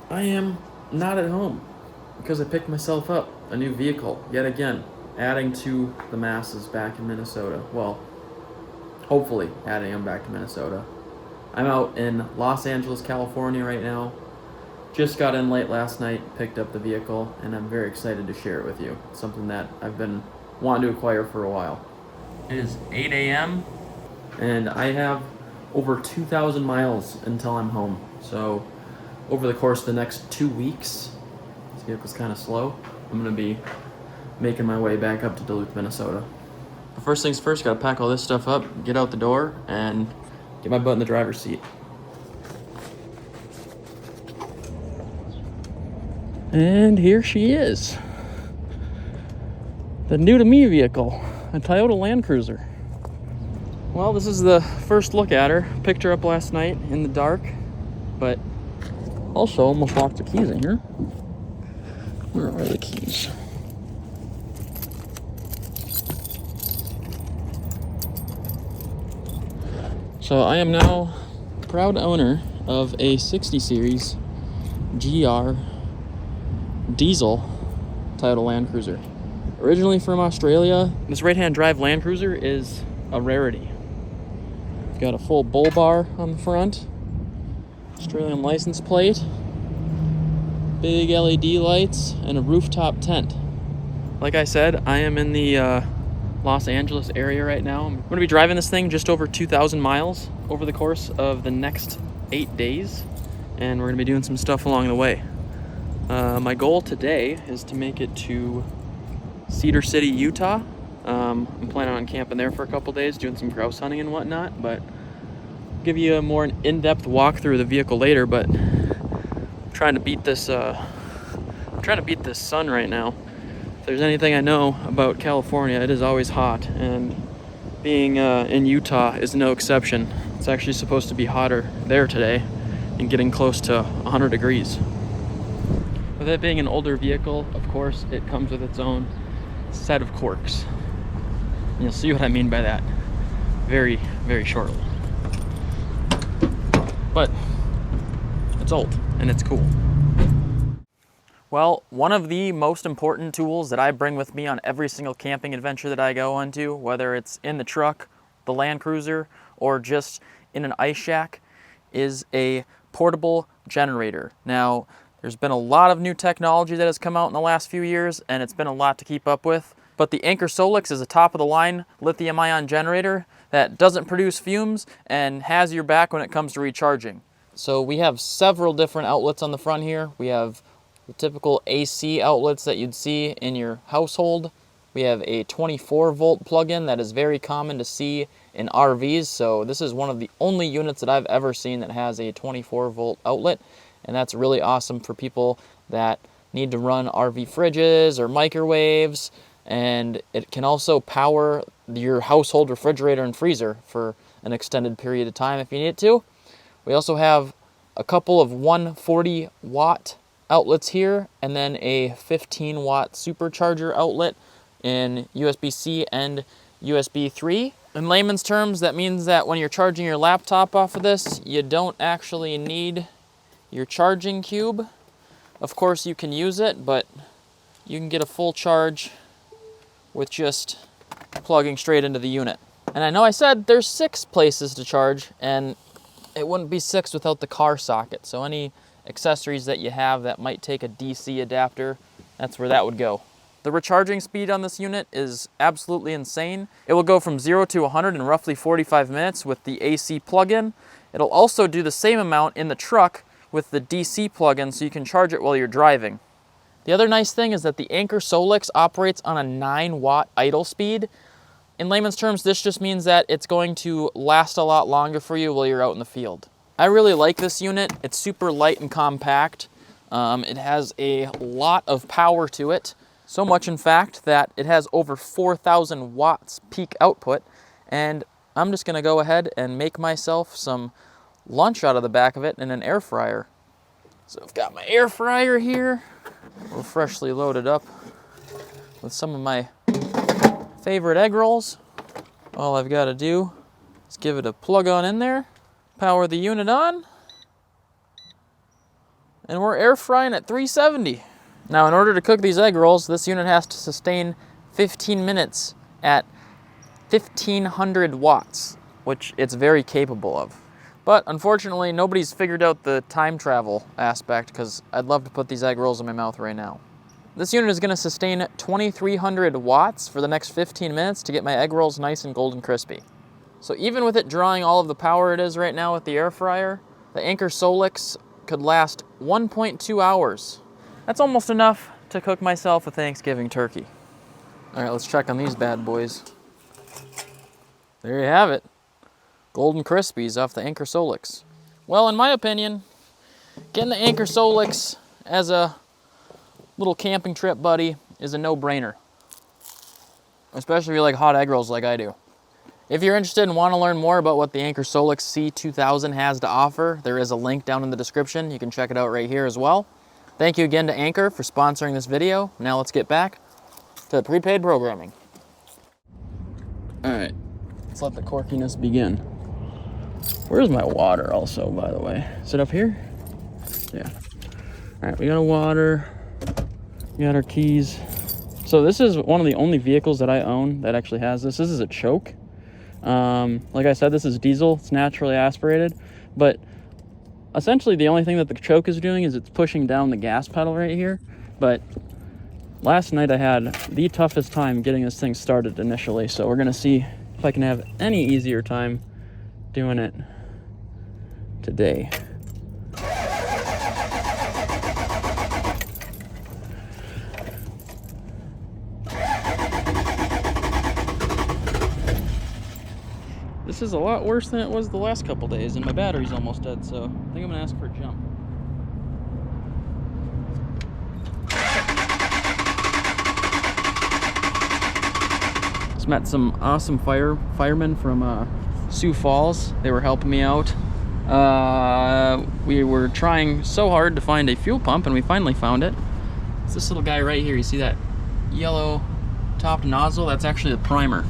I am not at home because I picked myself up a new vehicle yet again, adding to the masses back in Minnesota. Well, hopefully adding them back to Minnesota. I'm out in Los Angeles, California right now. Just got in late last night, picked up the vehicle, and I'm very excited to share it with you. It's something that I've been wanting to acquire for a while. It is 8 a.m. and I have over 2,000 miles until I'm home. So over the course of the next 2 weeks, this vehicle's kind of slow. I'm gonna be making my way back up to Duluth, Minnesota. First things first, gotta pack all this stuff up, get out the door, and get my butt in the driver's seat. And here she is. The new to me vehicle, a Toyota Land Cruiser. Well, this is the first look at her. Picked her up last night in the dark, but also almost locked the keys in here. Where are the keys? So I am now proud owner of a 60 series GR diesel Toyota Land Cruiser. Originally from Australia, this right-hand drive Land Cruiser is a rarity. It's got a full bull bar on the front, Australian license plate, big LED lights, and a rooftop tent. Like I said, I am in the Los Angeles area right now. I'm going to be driving this thing just over 2,000 miles over the course of the next 8 days, and we're going to be doing some stuff along the way. My goal today is to make it to Cedar City, Utah. I'm planning on camping there for a couple days, doing some grouse hunting and whatnot, but I'll give you a more in-depth walkthrough of the vehicle later. But I'm trying to beat this sun right now. If there's anything I know about California, it is always hot, and being in Utah is no exception. It's actually supposed to be hotter there today and getting close to 100 degrees. With it being an older vehicle, of course, it comes with its own set of quirks. And you'll see what I mean by that very, very shortly. But it's old and it's cool. Well, one of the most important tools that I bring with me on every single camping adventure that I go into, whether it's in the truck, the Land Cruiser, or just in an ice shack, is a portable generator. Now, there's been a lot of new technology that has come out in the last few years, and it's been a lot to keep up with. But the Anker Solix is a top-of-the-line lithium-ion generator that doesn't produce fumes and has your back when it comes to recharging. So we have several different outlets on the front here. We have the typical AC outlets that you'd see in your household. We have a 24-volt plug-in that is very common to see in RVs. So this is one of the only units that I've ever seen that has a 24-volt outlet. And that's really awesome for people that need to run RV fridges or microwaves. And it can also power your household refrigerator and freezer for an extended period of time if you need it to. We also have a couple of 140-watt outlets here, and then a 15-watt supercharger outlet in USB-C and USB 3. In layman's terms, that means that when you're charging your laptop off of this, you don't actually need your charging cube. Of course, you can use it, but you can get a full charge with just plugging straight into the unit. And I know I said there's 6 places to charge, and it wouldn't be 6 without the car socket. So any accessories that you have that might take a DC adapter, that's where that would go. The recharging speed on this unit is absolutely insane. It will go from 0 to 100 in roughly 45 minutes with the AC plug-in. It'll also do the same amount in the truck with the DC plug-in, so you can charge it while you're driving. The other nice thing is that the Anker Solix operates on a 9-watt idle speed. In layman's terms, this just means that it's going to last a lot longer for you while you're out in the field. I really like this unit. It's super light and compact. It has a lot of power to it. So much, in fact, that it has over 4,000 watts peak output. And I'm just gonna go ahead and make myself some lunch out of the back of it in an air fryer. So I've got my air fryer here. We're freshly loaded up with some of my favorite egg rolls. All I've got to do is give it a plug on in there, power the unit on, and we're air frying at 370. Now, in order to cook these egg rolls, this unit has to sustain 15 minutes at 1500 watts, which it's very capable of. But unfortunately, nobody's figured out the time travel aspect, because I'd love to put these egg rolls in my mouth right now. This unit is going to sustain 2300 watts for the next 15 minutes to get my egg rolls nice and golden crispy. So even with it drawing all of the power it is right now with the air fryer, the Anker Solix could last 1.2 hours. That's almost enough to cook myself a Thanksgiving turkey. All right, let's check on these bad boys. There you have it. Golden Crispies off the Anker Solix. Well, in my opinion, getting the Anker Solix as a little camping trip buddy is a no-brainer. Especially if you like hot egg rolls like I do. If you're interested and want to learn more about what the Anker Solix C2000 has to offer, there is a link down in the description. You can check it out right here as well. Thank you again to Anker for sponsoring this video. Now let's get back to the prepaid programming. All right, let's let the quirkiness begin. Where's my water also, by the way? Is it up here? Yeah. All right, we got a water. We got our keys. So this is one of the only vehicles that I own that actually has this. This is a choke. Like I said, this is diesel. It's naturally aspirated, but essentially the only thing that the choke is doing is it's pushing down the gas pedal right here. But last night I had the toughest time getting this thing started initially, so we're gonna see if I can have any easier time doing it today. This is a lot worse than it was the last couple days, and my battery's almost dead, so I think I'm gonna ask for a jump. Just met some awesome firemen from Sioux Falls. They were helping me out. We were trying so hard to find a fuel pump, and we finally found it. It's this little guy right here. You see that yellow topped nozzle? That's actually the primer.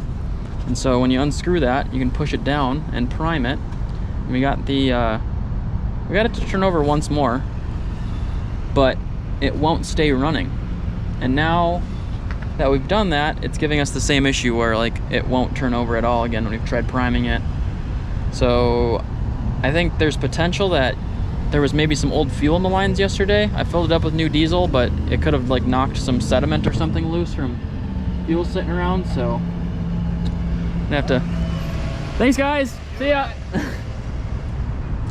And so when you unscrew that, you can push it down and prime it. And we got it to turn over once more, but it won't stay running. And now that we've done that, it's giving us the same issue where like it won't turn over at all again when we've tried priming it. So I think there's potential that there was maybe some old fuel in the lines yesterday. I filled it up with new diesel, but it could have like knocked some sediment or something loose from fuel sitting around, so I have to. Thanks guys, see ya.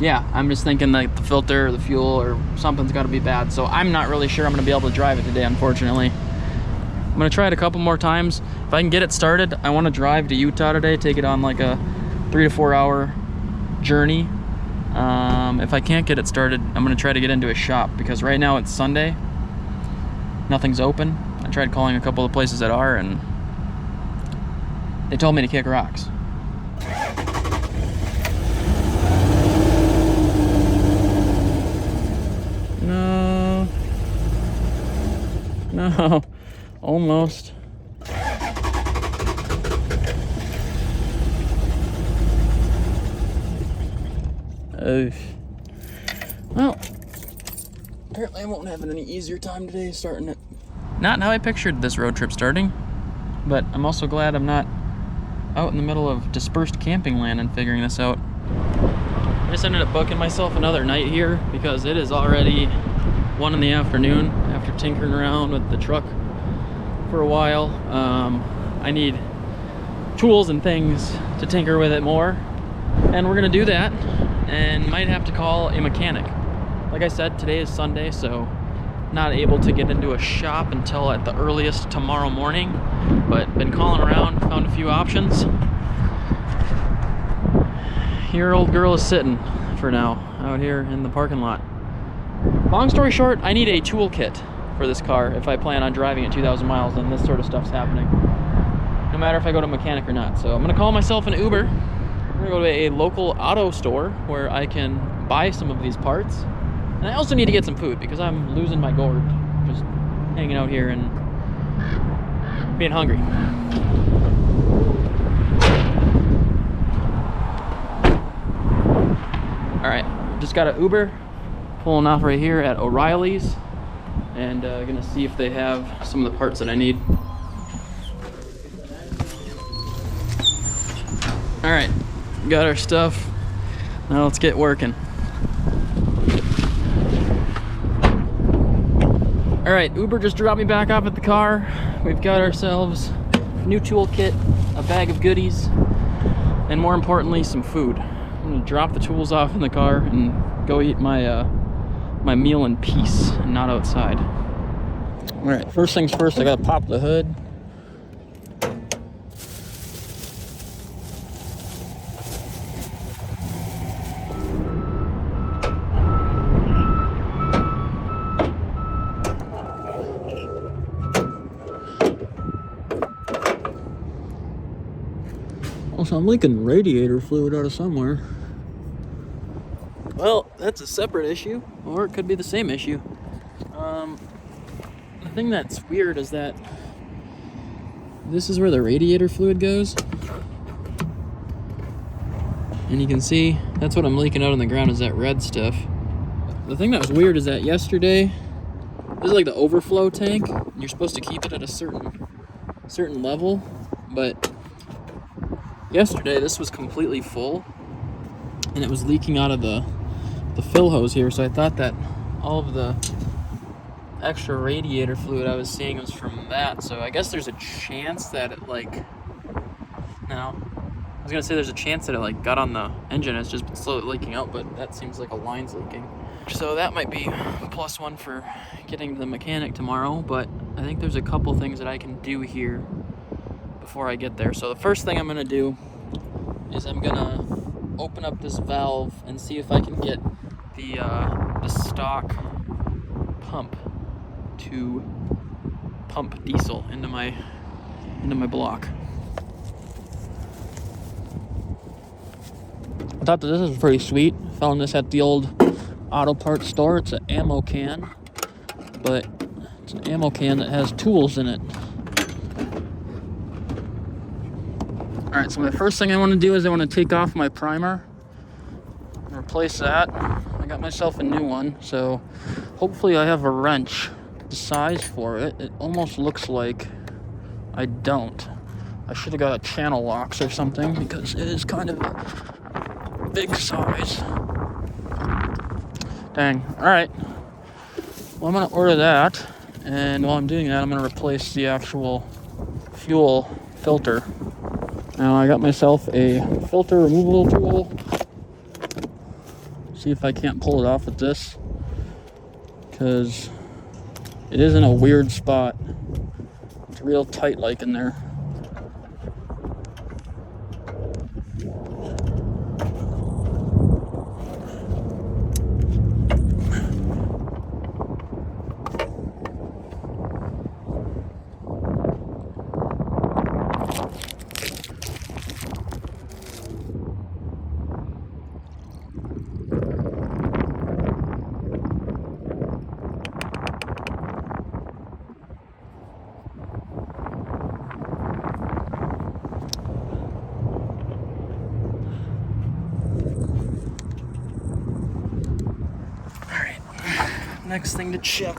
Yeah, I'm just thinking like the filter or the fuel or something's got to be bad, so I'm not really sure I'm gonna be able to drive it today, unfortunately. I'm gonna try it a couple more times. If I can get it started, I want to drive to Utah today, take it on like a 3 to 4 hour journey. If I can't get it started, I'm gonna try to get into a shop, because right now it's Sunday, nothing's open. I tried calling a couple of places that are, and they told me to kick rocks. No, almost. Well, apparently I won't have any easier time today starting it. Not how I pictured this road trip starting, but I'm also glad I'm not out in the middle of dispersed camping land and figuring this out. I just ended up booking myself another night here because it is already 1 in the afternoon after tinkering around with the truck for a while. I need tools and things to tinker with it more, and we're gonna do that and might have to call a mechanic. Like I said, today is Sunday, so not able to get into a shop until at the earliest tomorrow morning, but been calling around, found a few options. Here old girl is sitting for now out here in the parking lot. Long story short, I need a toolkit for this car if I plan on driving it 2,000 miles and this sort of stuff's happening, no matter if I go to a mechanic or not. So I'm gonna call myself an Uber. I'm gonna go to a local auto store where I can buy some of these parts. And I also need to get some food because I'm losing my gourd just hanging out here and being hungry. All right, just got an Uber, pulling off right here at O'Reilly's and gonna see if they have some of the parts that I need. All right, got our stuff. Now let's get working. All right, Uber just dropped me back off at the car. We've got ourselves a new toolkit, a bag of goodies, and more importantly, some food. I'm gonna drop the tools off in the car and go eat my my meal in peace and not outside. All right, first things first, I gotta pop the hood. Also, I'm leaking radiator fluid out of somewhere. Well, that's a separate issue, or it could be the same issue. The thing that's weird is that this is where the radiator fluid goes. And you can see, that's what I'm leaking out on the ground, is that red stuff. The thing that was weird is that yesterday, this is like the overflow tank, and you're supposed to keep it at a certain level, but yesterday this was completely full, and it was leaking out of the fill hose here, so I thought that all of the extra radiator fluid I was seeing was from that. So I guess there's a chance that it I was gonna say there's a chance that it like got on the engine, it's just been slowly leaking out, but that seems like a line's leaking. So that might be +1 for getting to the mechanic tomorrow, but I think there's a couple things that I can do here before I get there. So the first thing I'm gonna do is I'm gonna open up this valve and see if I can get the stock pump to pump diesel into my block. I thought that this was pretty sweet. Found this at the old auto parts store. It's an ammo can, but it's an ammo can that has tools in it. All right, so the first thing I want to do is I want to take off my primer and replace that. I got myself a new one, so hopefully I have a wrench the size for it. It almost looks like I don't. I should have got a channel locks or something because it is kind of a big size. Dang. All right. Well, I'm gonna order that, and while I'm doing that, I'm gonna replace the actual fuel filter. Now I got myself a filter removal tool. See if I can't pull it off with this, because it is in a weird spot. It's real tight like in there. Next thing to check,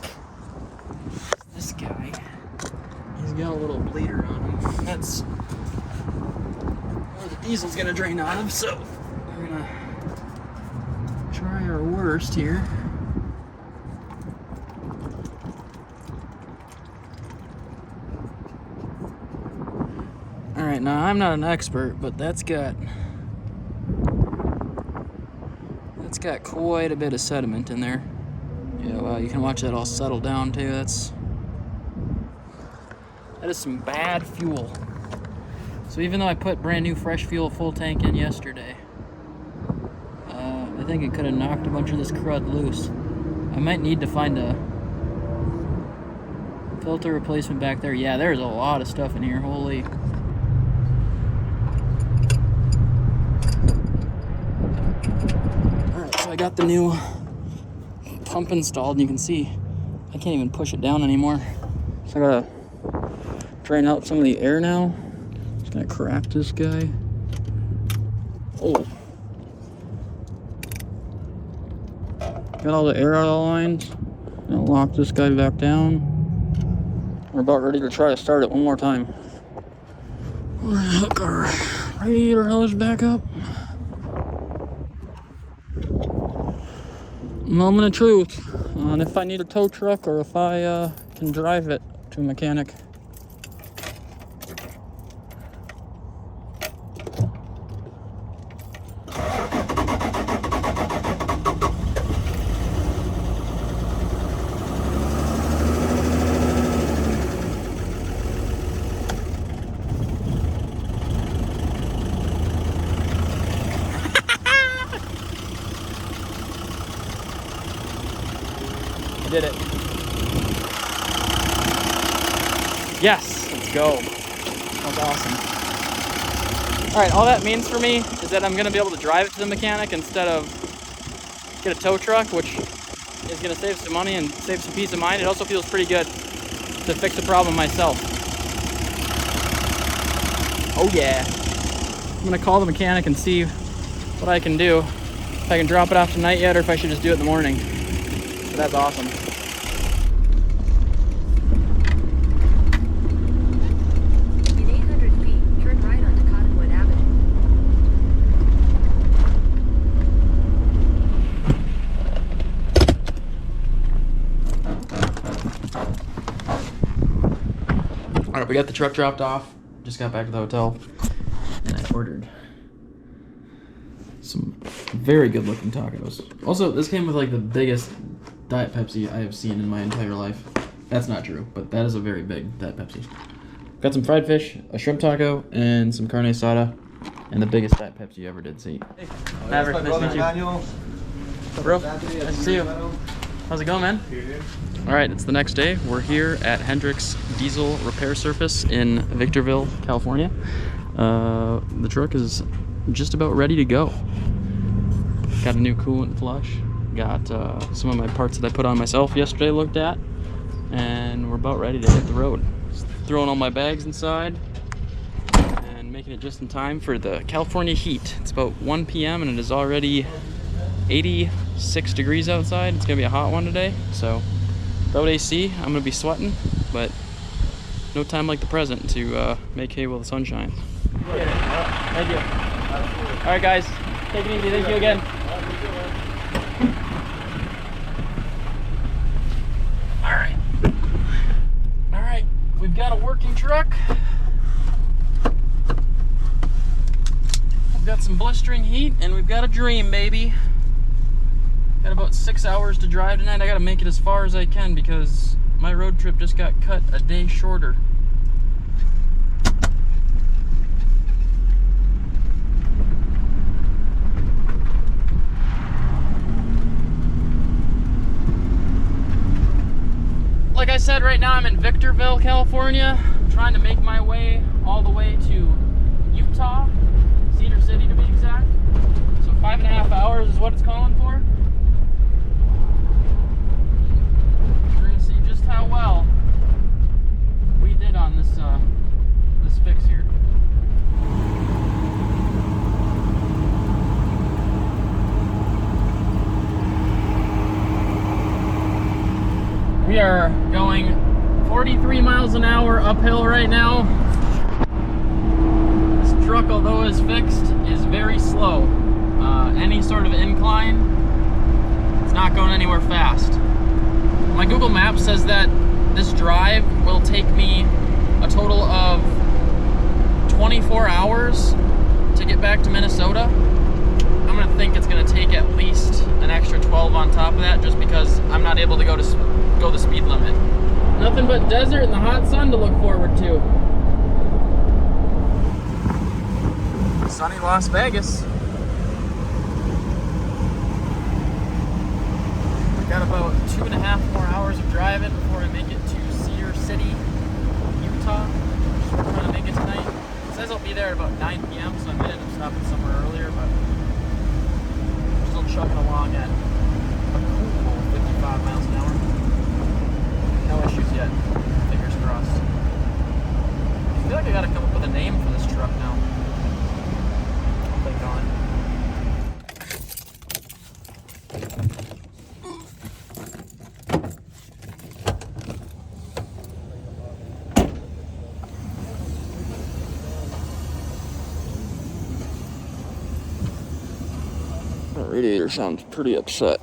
this guy, he's got a little bleeder on him. That's where the diesel's gonna drain out of, so we're gonna try our worst here. All right, now I'm not an expert, but that's got quite a bit of sediment in there. Yeah, well, you can watch that all settle down too. That is some bad fuel. So even though I put brand new fresh fuel full tank in yesterday, I think it could have knocked a bunch of this crud loose. I might need to find a filter replacement back there. Yeah, there's a lot of stuff in here. Holy. Alright, so I got the new pump installed, and you can see I can't even push it down anymore. So I gotta drain out some of the air now. Just gonna crack this guy. Oh. Got all the air out of the lines. Gonna lock this guy back down. We're about ready to try to start it one more time. We're gonna hook our radiator hose back up. Moment of truth on if I need a tow truck or if I can drive it to a mechanic. Did it. Yes, let's go. That was awesome. All right, all that means for me is that I'm gonna be able to drive it to the mechanic instead of get a tow truck, which is gonna save some money and save some peace of mind. It also feels pretty good to fix a problem myself. Oh yeah. I'm gonna call the mechanic and see what I can do. If I can drop it off tonight yet or if I should just do it in the morning. But that's awesome. In 800 feet, turn right onto Cottonwood Avenue. All right, we got the truck dropped off. Just got back to the hotel, and I ordered some very good looking tacos. Also, this came with like the biggest Diet Pepsi I have seen in my entire life. That's not true, but that is a very big Diet Pepsi. Got some fried fish, a shrimp taco, and some carne asada, and the biggest Diet Pepsi you ever did see. Hey, Mavrik, nice to meet you. What's up, bro? Nice to see you. How's it going, man? All right, it's the next day. We're here at Hendrick's Diesel Repair Surface in Victorville, California. The truck is just about ready to go. Got a new coolant flush. Got some of my parts that I put on myself yesterday looked at. And we're about ready to hit the road. Just throwing all my bags inside and making it just in time for the California heat. It's about 1 p.m. and it is already 86 degrees outside. It's gonna be a hot one today. So without AC, I'm gonna be sweating, but no time like the present to make hay while the sun shines. Thank you. All right, guys, take it easy. Thank you again. All right, we've got a working truck. We've got some blistering heat, and we've got a dream, baby. Got about 6 hours to drive tonight. I gotta make it as far as I can because my road trip just got cut a day shorter. Like I said, right now I'm in Victorville, California, trying to make my way all the way to Utah, Cedar City to be exact. So 5.5 hours is what it's calling for. We're gonna see just how well we did on this this fix here. We are going 43 miles an hour uphill right now. This truck, although is fixed, is very slow. Any sort of incline, it's not going anywhere fast. My Google Maps says that this drive will take me a total of 24 hours to get back to Minnesota. I'm gonna think it's gonna take at least an extra 12 on top of that just because I'm not able to go the speed limit. Nothing but desert and the hot sun to look forward to. Sunny Las Vegas. Got about 2.5 more hours of driving before I make it to Cedar City, Utah. Just we're trying to make it tonight. It says I'll be there at about 9 p.m. so I might end up stopping somewhere earlier, but we're still chugging along at a cool 55 miles an hour. No issues yet. Fingers crossed. I feel like I gotta come up with a name for this truck now. I'll think on it. Radiator sounds pretty upset.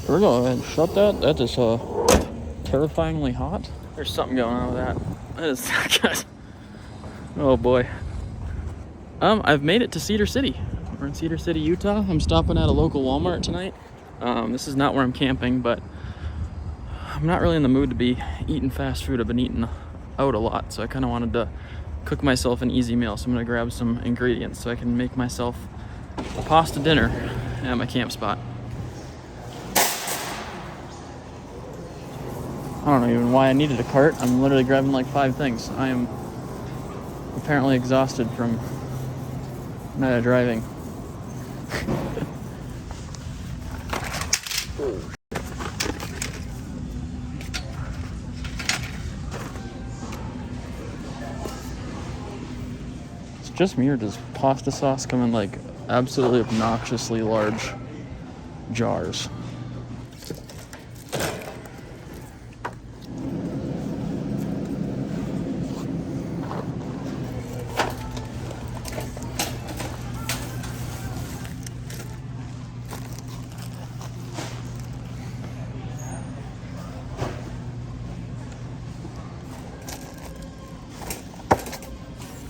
We're going to go ahead and shut that. That is terrifyingly hot. There's something going on with that. That is not good. Oh boy. I've made it to Cedar City. We're in Cedar City, Utah. I'm stopping at a local Walmart tonight. This is not where I'm camping, but I'm not really in the mood to be eating fast food. I've been eating out a lot, so I kind of wanted to cook myself an easy meal. So I'm gonna grab some ingredients so I can make myself a pasta dinner at my camp spot. I don't know even why I needed a cart. I'm literally grabbing like 5 things. I am apparently exhausted from a night of driving. It's just me, or does pasta sauce come in like absolutely obnoxiously large jars?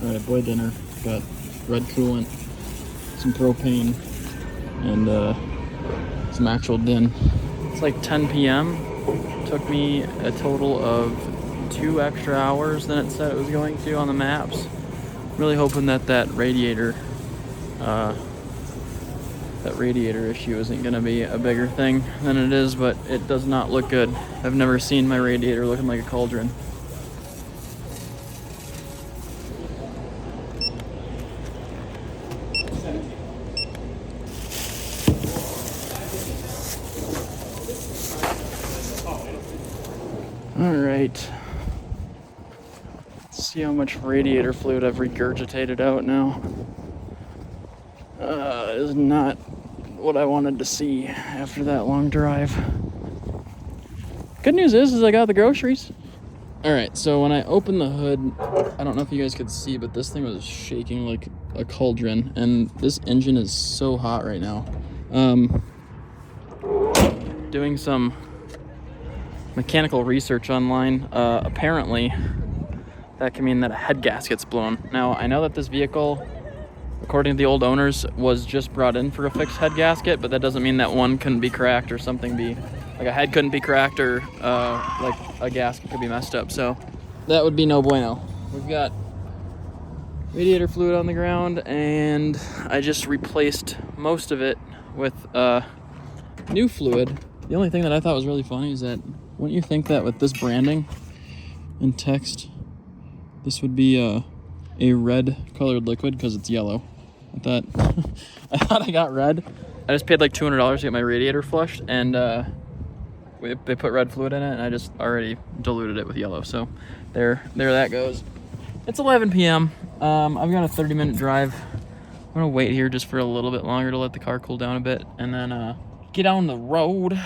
Alright, boy dinner. Got red coolant, some propane, and some actual din. It's like 10 p.m. Took me a total of 2 extra hours than it said it was going to on the maps. Really hoping that radiator issue isn't going to be a bigger thing than it is, but it does not look good. I've never seen my radiator looking like a cauldron. Alright, let's see how much radiator fluid I've regurgitated out now. It is not what I wanted to see after that long drive. Good news is I got the groceries. Alright, so when I opened the hood, I don't know if you guys could see, but this thing was shaking like a cauldron, and this engine is so hot right now. Doing some mechanical research online, apparently that can mean that a head gasket's blown. Now, I know that this vehicle, according to the old owners, was just brought in for a fixed head gasket, but that doesn't mean that one couldn't be cracked or something like a head couldn't be cracked or like a gasket could be messed up. So that would be no bueno. We've got radiator fluid on the ground, and I just replaced most of it with new fluid. The only thing that I thought was really funny is that wouldn't you think that with this branding and text, this would be a red colored liquid because it's yellow? I thought I got red. I just paid like $200 to get my radiator flushed, and they put red fluid in it, and I just already diluted it with yellow. So there that goes. It's 11 p.m. I've got a 30-minute drive. I'm gonna wait here just for a little bit longer to let the car cool down a bit, and then get on the road.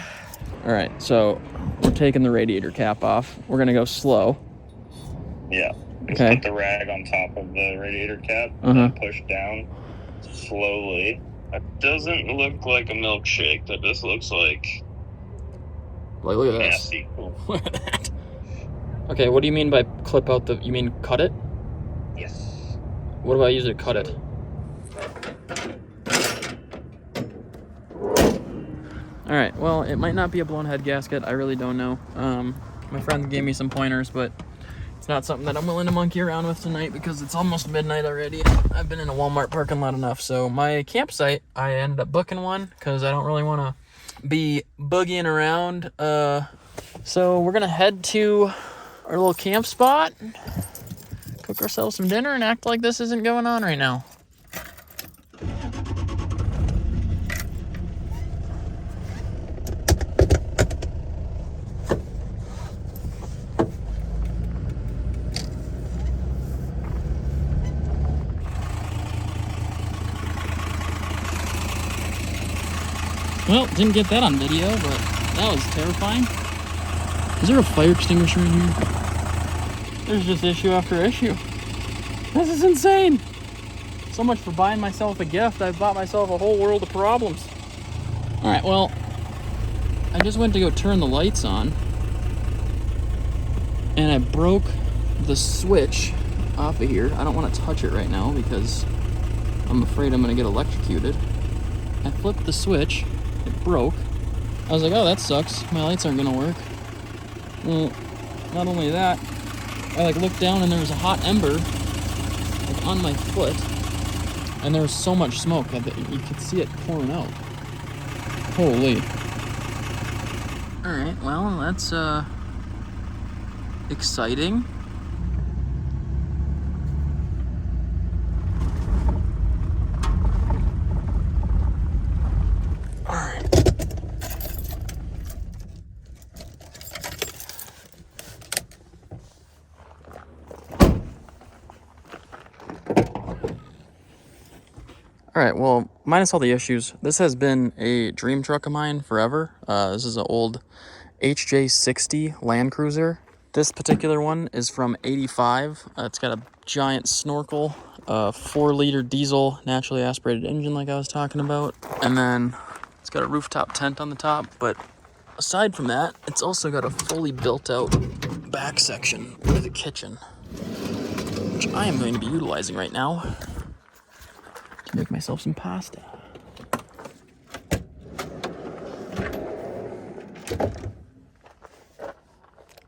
All right, so we're taking the radiator cap off. We're gonna go slow. Yeah. Just Okay. put the rag on top of the radiator cap and push down slowly. That doesn't look like a milkshake. That just looks like Look at this. nasty. Look at that. Okay, what do you mean by clip out the? You mean cut it? Yes. What do I use to cut it? All right, well, it might not be a blown head gasket. I really don't know. My friend gave me some pointers, but it's not something that I'm willing to monkey around with tonight because it's almost midnight already. I've been in a Walmart parking lot enough. So my campsite, I ended up booking one because I don't really want to be boogieing around. So we're going to head to our little camp spot, cook ourselves some dinner, and act like this isn't going on right now. Well, didn't get that on video, but that was terrifying. Is there a fire extinguisher in here? There's just issue after issue. This is insane. So much for buying myself a gift. I've bought myself a whole world of problems. All right, well, I just went to go turn the lights on, and I broke the switch off of here. I don't want to touch it right now because I'm afraid I'm gonna get electrocuted. I flipped the switch, it broke. I was like, oh, that sucks. My lights aren't gonna work. Well, not only that, I like looked down and there was a hot ember like on my foot, and there was so much smoke that you could see it pouring out. Holy. All right, well, that's exciting. All right, well, minus all the issues, this has been a dream truck of mine forever. This is an old HJ60 Land Cruiser. This particular one is from '85. It's got a giant snorkel, 4-liter diesel naturally aspirated engine like I was talking about. And then it's got a rooftop tent on the top. But aside from that, it's also got a fully built out back section with a kitchen, which I am going to be utilizing right now to make myself some pasta.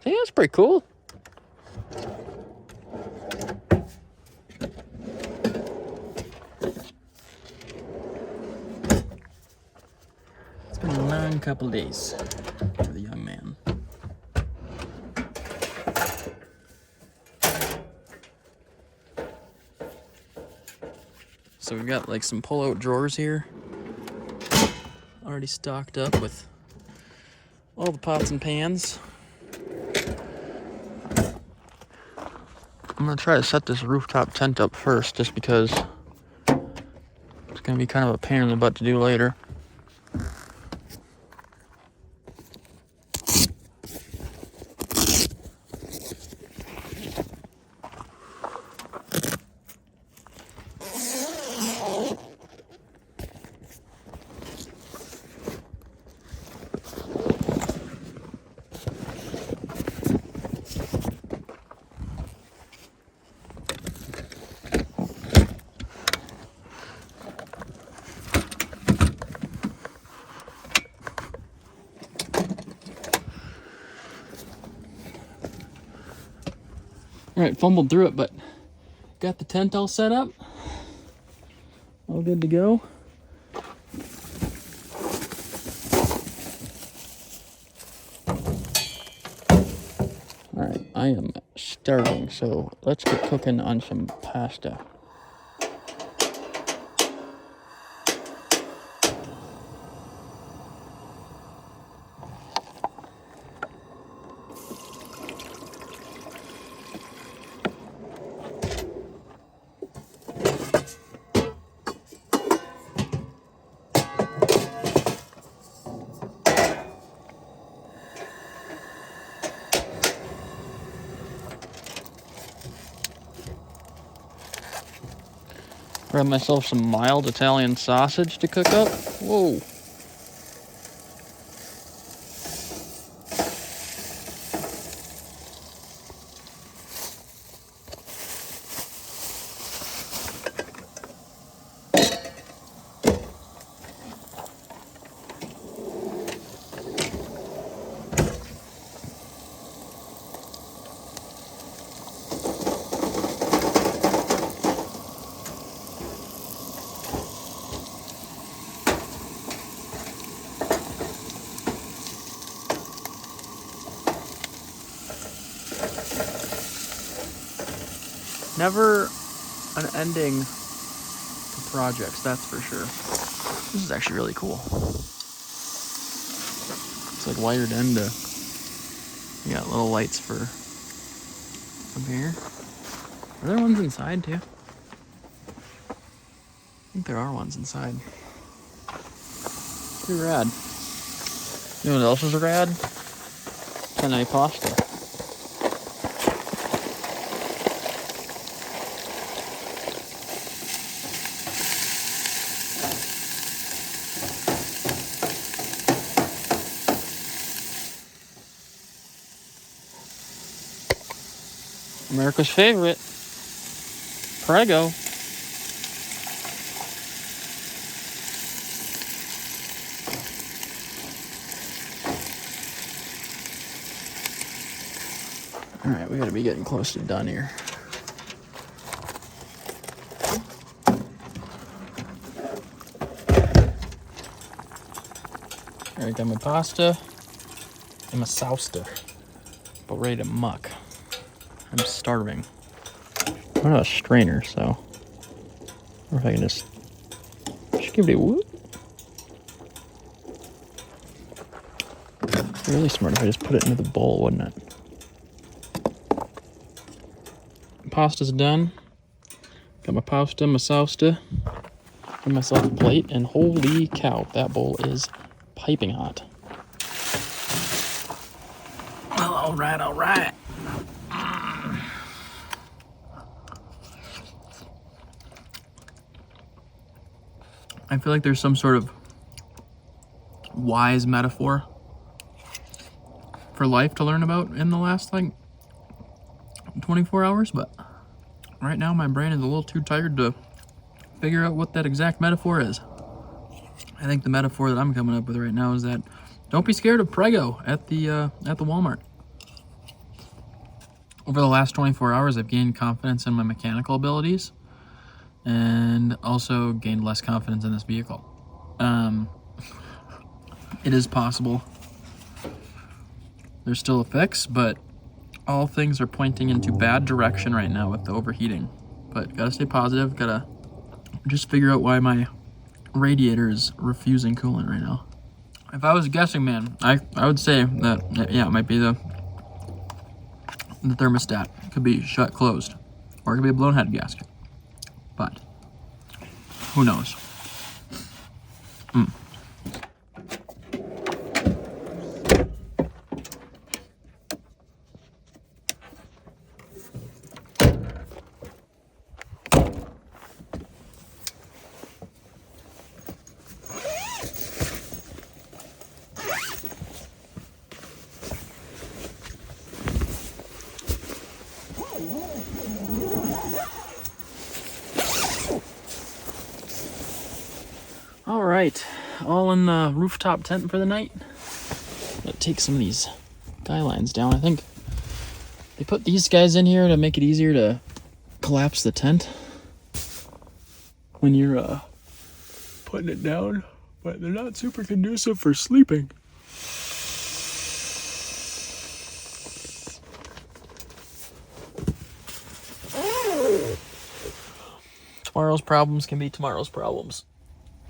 See, that's pretty cool. It's been a long couple days for the young man. So we've got like some pull-out drawers here, already stocked up with all the pots and pans. I'm gonna try to set this rooftop tent up first, just because it's gonna be kind of a pain in the butt to do later. All right, fumbled through it, but got the tent all set up. All good to go. All right, I am starving, so let's get cooking on some pasta. Grab myself some mild Italian sausage to cook up. Whoa. Never an ending to projects, that's for sure. This is actually really cool. It's like wired into. You got little lights for up here. Are there ones inside too? I think there are ones inside. Pretty rad. You know what else is rad? Penne pasta. America's favorite, Prego. All right, we gotta be getting close to done here. All right, got my pasta and my saucer, but ready to muck. I'm starving. I don't have a strainer, so or if I can just give it a whoop. It'd be really smart if I just put it into the bowl, wouldn't it? Pasta's done. Got my pasta, my saucer. Give myself a plate, and holy cow, that bowl is piping hot. Well, all right, all right. I feel like there's some sort of wise metaphor for life to learn about in the last, like, 24 hours, but right now my brain is a little too tired to figure out what that exact metaphor is. I think the metaphor that I'm coming up with right now is that don't be scared of Prego at the Walmart. Over the last 24 hours, I've gained confidence in my mechanical abilities and also gained less confidence in this vehicle. It is possible. There's still a fix, but all things are pointing into bad direction right now with the overheating. But gotta stay positive, gotta just figure out why my radiator is refusing coolant right now. If I was guessing, man, I would say that, yeah, it might be the thermostat. It could be shut closed, or it could be a blown head gasket. But who knows? All right, all in the rooftop tent for the night. Let's take some of these guy lines down. I think they put these guys in here to make it easier to collapse the tent when you're putting it down, but they're not super conducive for sleeping. Tomorrow's problems can be tomorrow's problems.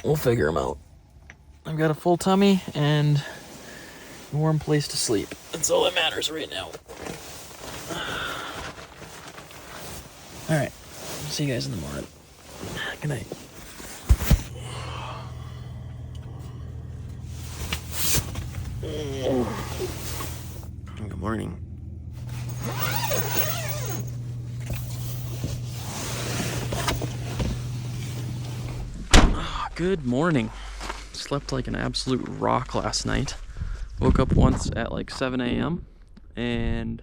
We'll figure them out. I've got a full tummy and a warm place to sleep. That's all that matters right now. All right. See you guys in the morning. Good night. Good morning. Good morning. Slept like an absolute rock last night. Woke up once at like 7 a.m. and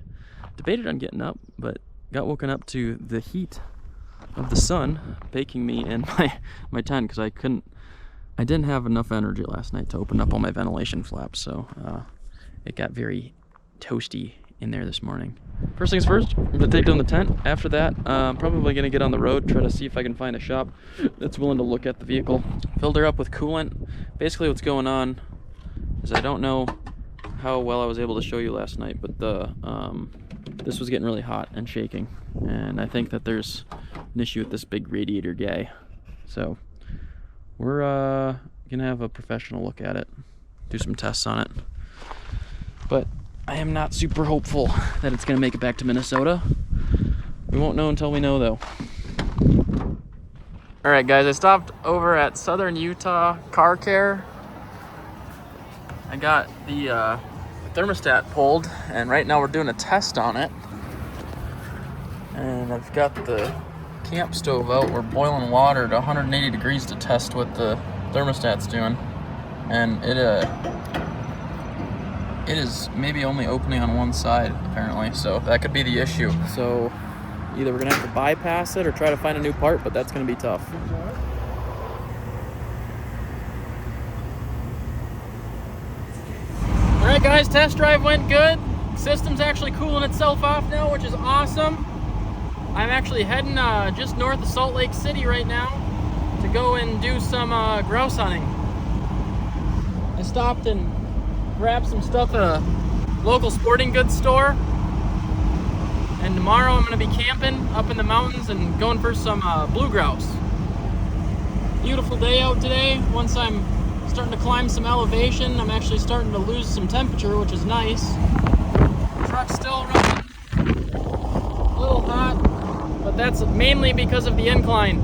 debated on getting up, but got woken up to the heat of the sun baking me in my tent because I didn't have enough energy last night to open up all my ventilation flaps, so it got very toasty in there this morning. First things first, I'm gonna take down the tent. After that, I'm probably gonna get on the road, try to see if I can find a shop that's willing to look at the vehicle. Filled her up with coolant. Basically what's going on is I don't know how well I was able to show you last night, but this was getting really hot and shaking, and I think that there's an issue with this big radiator guy. So we're gonna have a professional look at it, do some tests on it. But I am not super hopeful that it's gonna make it back to Minnesota. We won't know until we know, though. All right, guys, I stopped over at Southern Utah Car Care. I got the thermostat pulled, and right now we're doing a test on it. And I've got the camp stove out. We're boiling water to 180 degrees to test what the thermostat's doing. And it is maybe only opening on one side, apparently, so that could be the issue. So Either we're gonna have to bypass it or try to find a new part, but that's gonna be tough. All right, guys, test drive went good. System's actually cooling itself off now, which is awesome. I'm actually heading just north of Salt Lake City right now to go and do some grouse hunting. I stopped and grabbed some stuff at a local sporting goods store. And tomorrow I'm going to be camping up in the mountains and going for some blue grouse. Beautiful day out today. Once I'm starting to climb some elevation, I'm actually starting to lose some temperature, which is nice. Truck's still running a little hot, but that's mainly because of the incline.